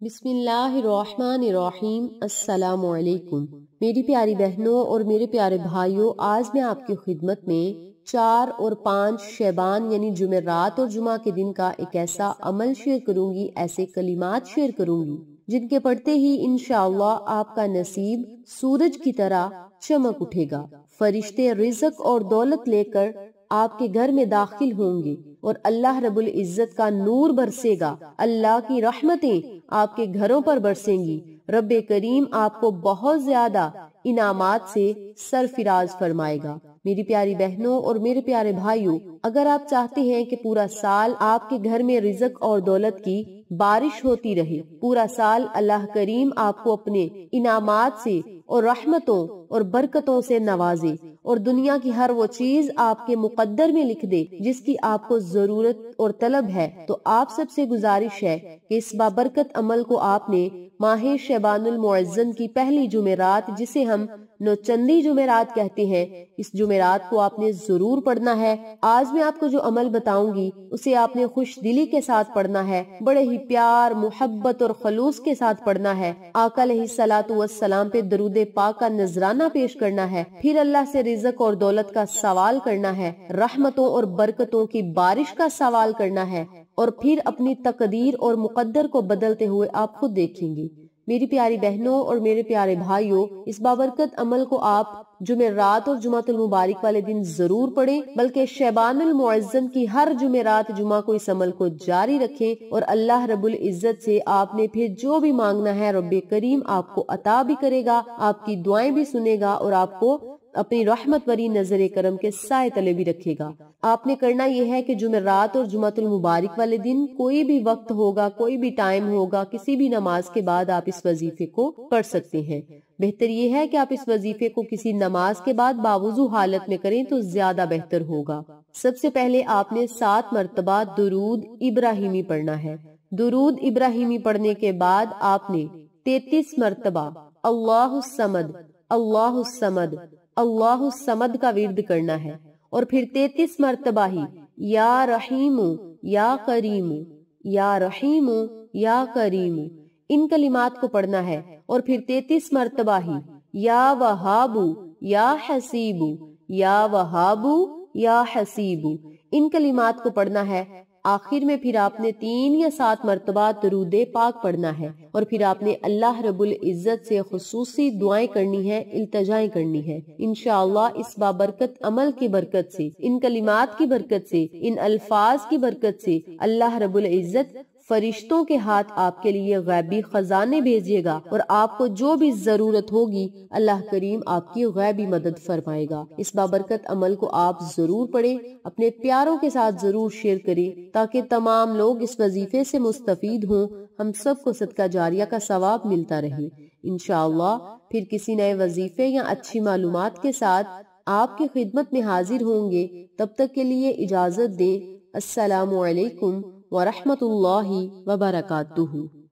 بسم اللہ الرحمن الرحیم۔ السلام علیکم میری پیاری بہنوں اور میرے پیارے بھائیوں، آج میں آپ کی خدمت میں 4 اور 5 شعبان یعنی جمعرات اور جمعہ کے دن کا ایک ایسا عمل شیئر کروں گی، ایسے کلمات شیئر کروں گی جن کے پڑھتے ہی انشاءاللہ آپ کا نصیب سورج کی طرح چمک اٹھے گا۔ فرشتے رزق اور دولت لے کر آپ کے گھر میں داخل ہوں گے اور اللہ رب العزت کا نور برسے گا، اللہ کی رحمتیں آپ کے گھروں پر برسیں گی، رب کریم آپ کو بہت زیادہ انعامات سے سرفراز فرمائے گا۔ میری پیاری بہنوں اور میرے پیارے بھائیوں، اگر آپ چاہتے ہیں کہ پورا سال آپ کے گھر میں رزق اور دولت کی بارش ہوتی رہے، پورا سال اللہ کریم آپ کو اپنے انعامات سے اور رحمتوں اور برکتوں سے نوازے اور دنیا کی ہر وہ چیز آپ کے مقدر میں لکھ دے جس کی آپ کو ضرورت اور طلب ہے، تو آپ سب سے گزارش ہے کہ اس بابرکت عمل کو آپ نے ماہ شعبان المعظم کی پہلی جمعرات، جسے ہم نوچندی جمعرات کہتے ہیں، اس جمعرات کو آپ نے ضرور پڑھنا ہے۔ آج میں آپ کو جو عمل بتاؤں گی اسے آپ نے خوش دلی کے ساتھ پڑھنا ہے، بڑے ہی پیار، محبت اور خلوص کے ساتھ پڑھنا ہے، آقا علیہ الصلوۃ والسلام پہ درود پاک کا نذرانہ پیش کرنا ہے، پھر اللہ سے رزق اور دولت کا سوال کرنا ہے، رحمتوں اور برکتوں کی بارش کا سوال کرنا ہے، اور پھر اپنی تقدیر اور مقدر کو بدلتے ہوئے آپ خود دیکھیں گے۔ میری پیاری بہنوں اور میرے پیارے بھائیوں، اس بابرکت عمل کو آپ جمعرات اور جمعۃ المبارک والے دن ضرور پڑھیں، بلکہ شعبان المعظم کی ہر جمعرات جمعہ کو اس عمل کو جاری رکھیں، اور اللہ رب العزت سے آپ نے پھر جو بھی مانگنا ہے رب کریم آپ کو عطا بھی کرے گا، آپ کی دعائیں بھی سنے گا اور آپ کو اپنی رحمت بری نظر کرم کے سائے تلے بھی رکھے گا۔ آپ نے کرنا یہ ہے کہ جمعرات اور جمعۃ المبارک والے دن کوئی بھی وقت ہوگا، کوئی بھی ٹائم ہوگا، کسی بھی نماز کے بعد آپ اس وظیفے کو پڑھ سکتے ہیں۔ بہتر یہ ہے کہ آپ اس وظیفے کو کسی نماز کے بعد باوضو حالت میں کریں تو زیادہ بہتر ہوگا۔ سب سے پہلے آپ نے 7 مرتبہ درود ابراہیمی پڑھنا ہے۔ درود ابراہیمی پڑھنے کے بعد آپ نے 33 مرتبہ اللہ الصمد اللہ الصمد اللہ الصمد کا ورد کرنا ہے، اور پھر 33 مرتبہ ہی یا رحیم یا کریم یا رحیم یا کریم ان کلمات کو پڑھنا ہے، اور پھر 33 مرتبہ ہی یا وہاب یا حسیب یا وہاب یا حسیب ان کلمات کو پڑھنا ہے۔ آخر میں پھر آپ نے 3 یا 7 مرتبہ درود پاک پڑھنا ہے، اور پھر آپ نے اللہ رب العزت سے خصوصی دعائیں کرنی ہے، التجائیں کرنی ہے۔ انشاءاللہ اس بابرکت عمل کی برکت سے، ان کلمات کی برکت سے، ان الفاظ کی برکت سے اللہ رب العزت فرشتوں کے ہاتھ آپ کے لیے غیبی خزانے بھیجے گا، اور آپ کو جو بھی ضرورت ہوگی اللہ کریم آپ کی غیبی مدد فرمائے گا۔ اس بابرکت عمل کو آپ ضرور پڑھیں، اپنے پیاروں کے ساتھ ضرور شیئر کریں تاکہ تمام لوگ اس وظیفے سے مستفید ہوں، ہم سب کو صدقہ جاریہ کا ثواب ملتا رہے۔ انشاءاللہ پھر کسی نئے وظیفے یا اچھی معلومات کے ساتھ آپ کی خدمت میں حاضر ہوں گے، تب تک کے لیے اجازت دیں۔ السلام علیکم ورحمۃ اللہ وبرکاتہ۔